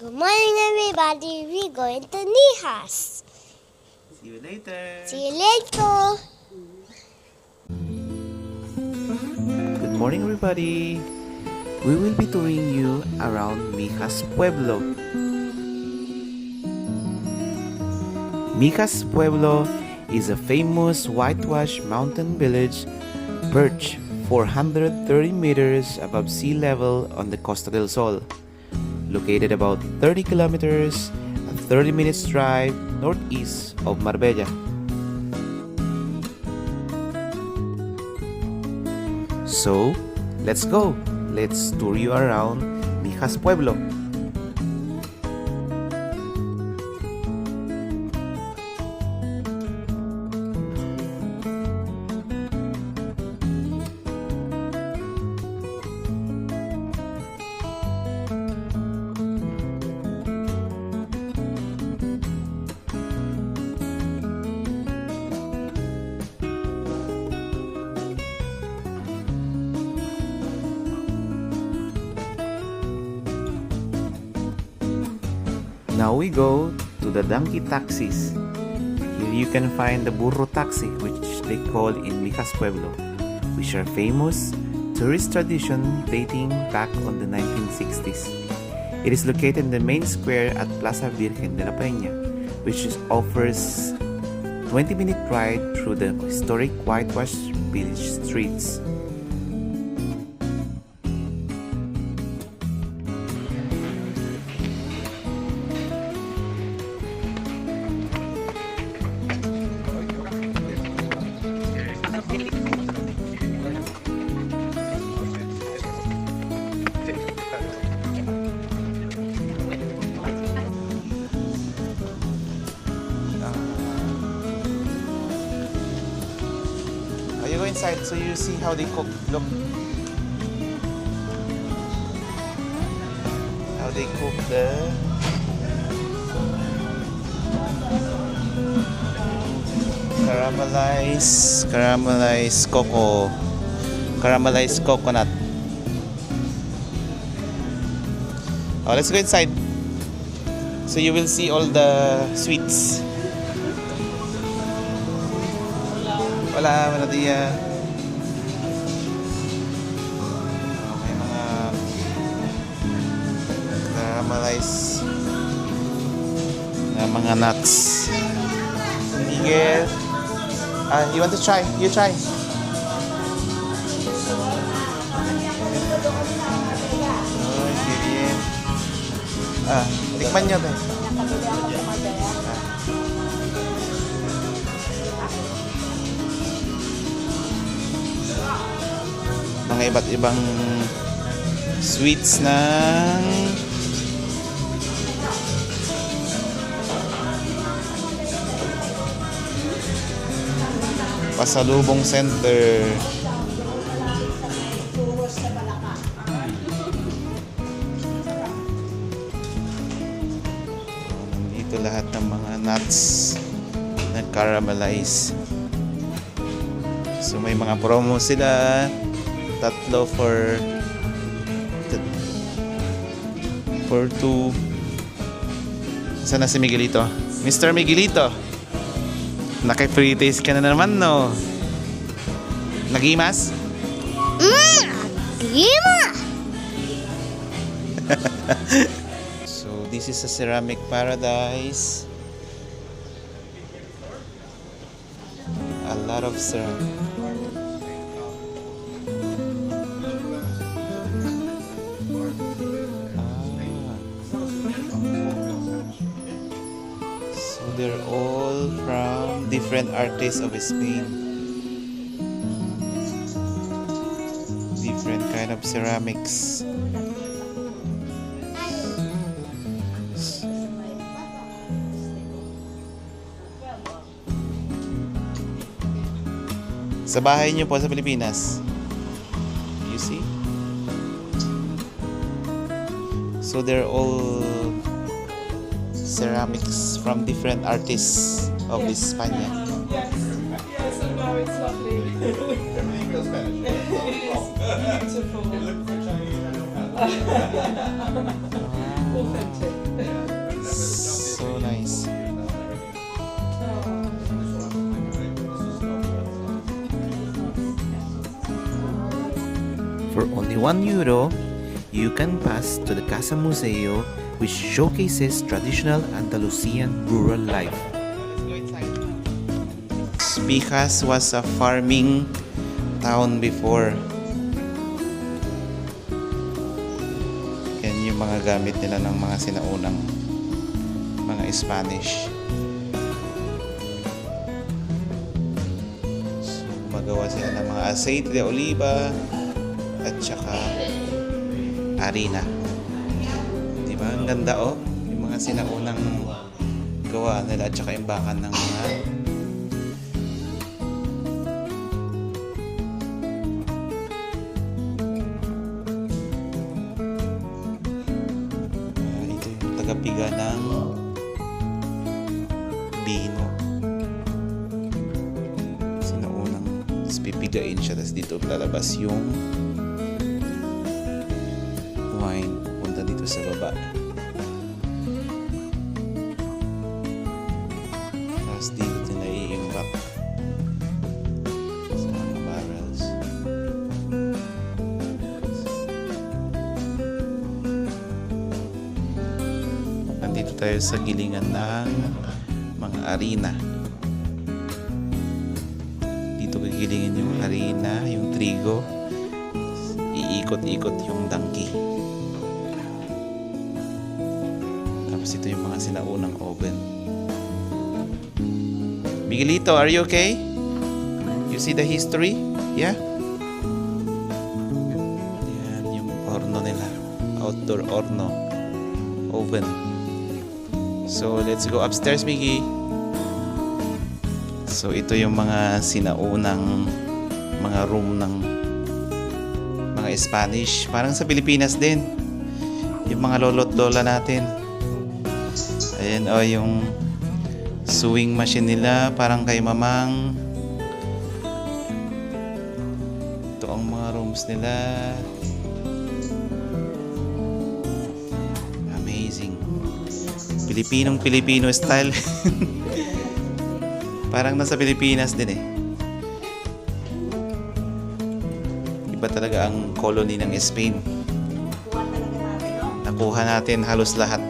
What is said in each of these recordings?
Good morning, everybody. We're going to Nihas. See you later. See you later. Good morning, everybody. We will be touring you around Mijas Pueblo. Mijas Pueblo is a famous whitewashed mountain village perched 430 meters above sea level on the Costa del Sol, located about 30 kilometers and 30 minutes drive northeast of Marbella. So, let's go! Let's tour you around Mijas Pueblo. Now we go to the donkey taxis. Here you can find the burro taxi, which they call in Mijas Pueblo, which are famous tourist tradition dating back on the 1960s. It is located in the main square at Plaza Virgen de la Peña, which offers 20-minute ride through the historic whitewashed village streets. You go inside so you see how they cook. Look how they cook the caramelized coconut. Oh, let's go inside so you will see all the sweets. Hola, buenos días. May mga caramelized na mga nuts. Miguel, you want to try? You try. Oh, sige. Tikman nyo tayo. Mga iba't ibang sweets ng Pasalubong Center. Dito lahat ng mga nuts na caramelize. So may mga promo sila. Tatlo for 2. Saan na si Miguelito? Mr. Miguelito, naki-free taste ka na naman, no? Nagimas? Gima! So this is a ceramic paradise. A lot of ceramic. They're all from different artists of Spain. Different kind of ceramics. Sa bahay niyo po sa Pilipinas. You see? So they're all ceramics from different artists of España. Yes, no, it's lovely. Everything feels Spanish. It is beautiful. It looks like Chinese. I don't know. authentic. So nice. For only €1, you can pass to the Casa Museo, which showcases traditional Andalusian rural life. Bicas was a farming town before. Yan yung mga gamit nila ng mga sinaunang mga Spanish. So, magawa sila ng mga aceite de oliva at saka harina. Diba? Ang ganda oh. Yung mga sinaunang gawa nila at saka imbakan ng mga ito yung tagapiga ng bino. Sinaunang pipigain siya, tapos dito lalabas yung wine punta dito sa baba. Tapos dito na i-imbak sa mga barrels. Nandito tayo sa gilingan ng mga arena. Dito gigilingin yung harina, yung trigo. Iikot-ikot yung dangki. Tapos ito yung mga sinaunang oven. Miguelito, are you okay? You see the history? Yeah? Yan yung orno nila. Outdoor orno. Oven. So, let's go upstairs, Miggy. So, ito yung mga sinaunang mga room ng mga Spanish. Parang sa Pilipinas din. Yung mga lolo't lola natin. Ayan o, yung sewing machine nila. Parang kay mamang. Ito ang mga rooms nila. Amazing. Pilipinong-Pilipino style. Parang nasa Pilipinas din eh. Iba talaga ang colony ng Spain. Nakuha natin halos lahat.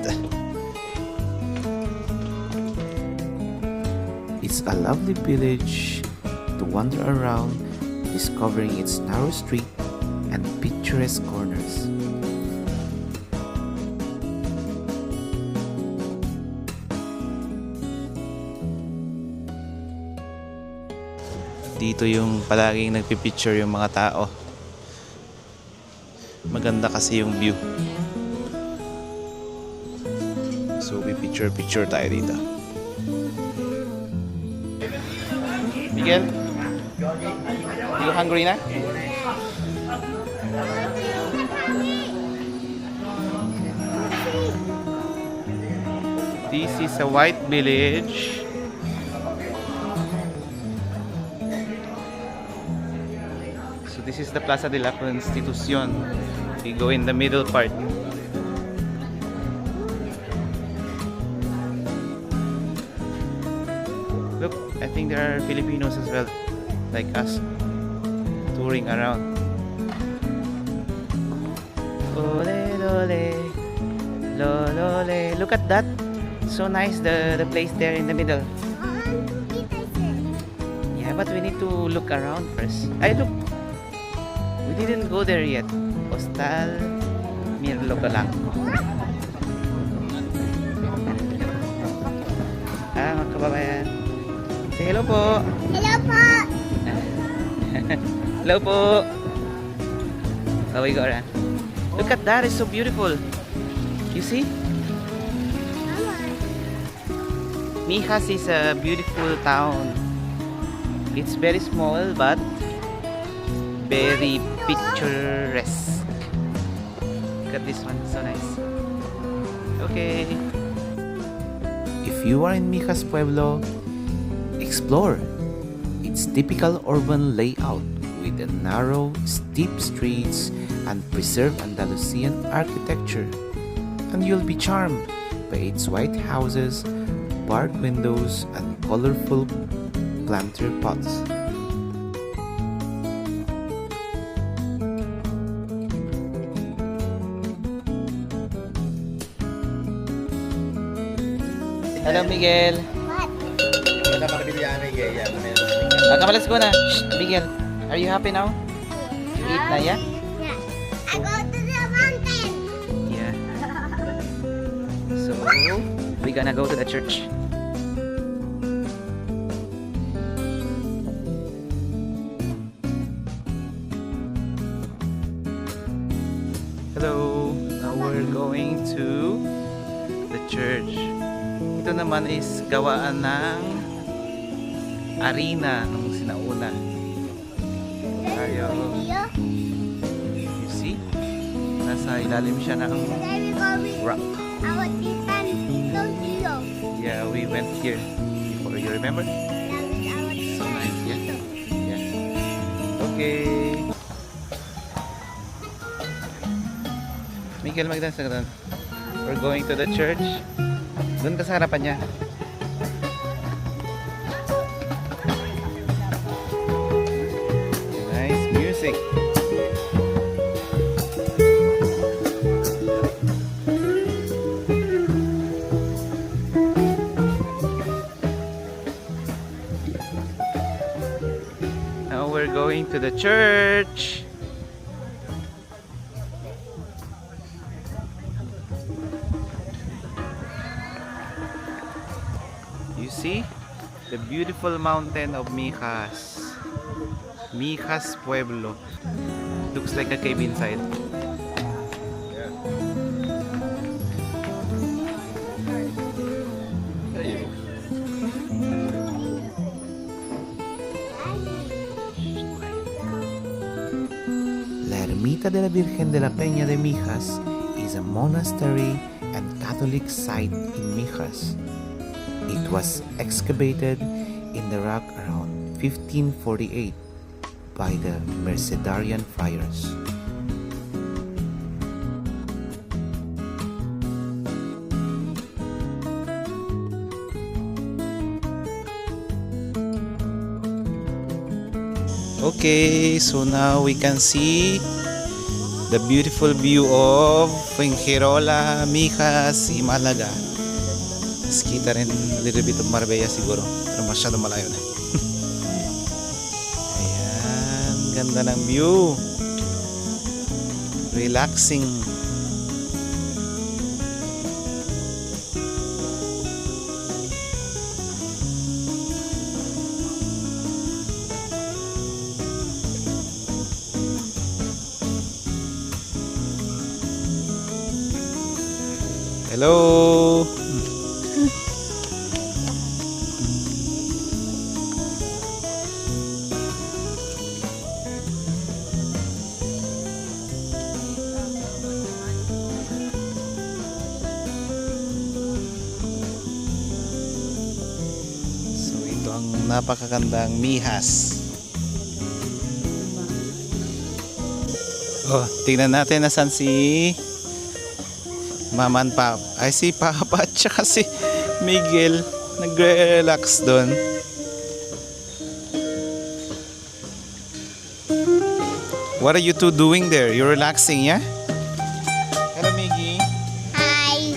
It's a lovely village to wander around, discovering its narrow street and picturesque corners. Dito yung palaging nagpipicture yung mga tao. Maganda kasi yung view. So, picture tayo dito. Miguel? Are you hungry na? This is a white village. This is the Plaza de la Constitucion. We go in the middle part. Look, I think there are Filipinos as well, like us, touring around. Ole, lole, lolole. Look at that. So nice, the place there in the middle. Yeah, but we need to look around first. Ay, look. We didn't go there yet. Hostal Mirlo Blanco. Mga kababayan. Say hello po. Hello po. Hello po. Oh, we go around. Look at that, it's so beautiful. You see? Mijas is a beautiful town. It's very small but very picturesque. Look at this one, so nice. Okay. If you are in Mijas Pueblo, explore its typical urban layout with the narrow, steep streets and preserved Andalusian architecture. and you'll be charmed by its white houses, barred windows, and colorful planter pots. Hello, Miguel. What? Wala makabiliana yung gaya. Kamalas ko na. Shh, Miguel. Are you happy now? You eat na, yeah? Yeah. I go to the mountain. Yeah. So, we're gonna go to the church. Hello. Now we're going to the church. Ito naman is gawaan ng arena nung sinauna. Tayo. Here. You see? Nasa ilalim siya ng Then we go with rock. our titan. So here. Yeah, we went here before. You remember? Yeah, with our So titan. nice, yeah? Yeah. Okay. Miguel, mag-dance ka doon. We're going to the church. Doon ka sa harapan niya. Nice music. Now we're going to the church. You see the beautiful mountain of Mijas. Mijas Pueblo. Looks like a cave inside. La Ermita de la Virgen de la Peña de Mijas is a monastery and Catholic site in Mijas. It was excavated in the rock around 1548 by the Mercedarian friars. Okay, so now we can see the beautiful view of Fuengirola, Mijas, Imalaga. Mas kita rin a little bit of Marbella siguro, pero masyado malayo na. Ayan, ganda ng view. Relaxing. Hello. So ito ang napakagandang Mijas. Oh, tingnan natin nasan si Mama and Papa. Ay, si Papa at saka si Miguel nagre-relax doon. What are you two doing there? You're relaxing, yeah? Hello, Miggy. Hi.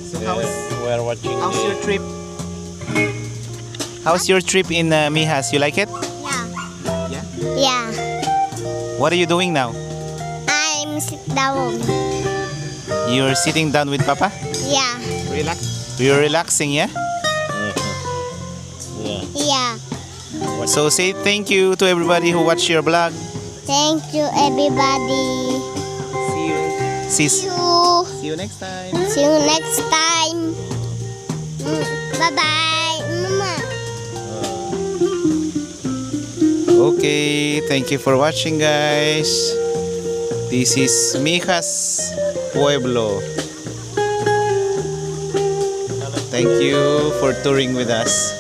So We're watching how's your trip? How's your trip in Mijas? You like it? Yeah. Yeah. Yeah. What are you doing now? I'm sit down. You're sitting down with Papa? Yeah. You're relaxing, yeah? Yeah. So say thank you to everybody who watched your vlog. Thank you, everybody. See See you. see you next time. See you next time. Bye bye, Mama. Okay, thank you for watching, guys. This is Mijas Pueblo. Thank you for touring with us.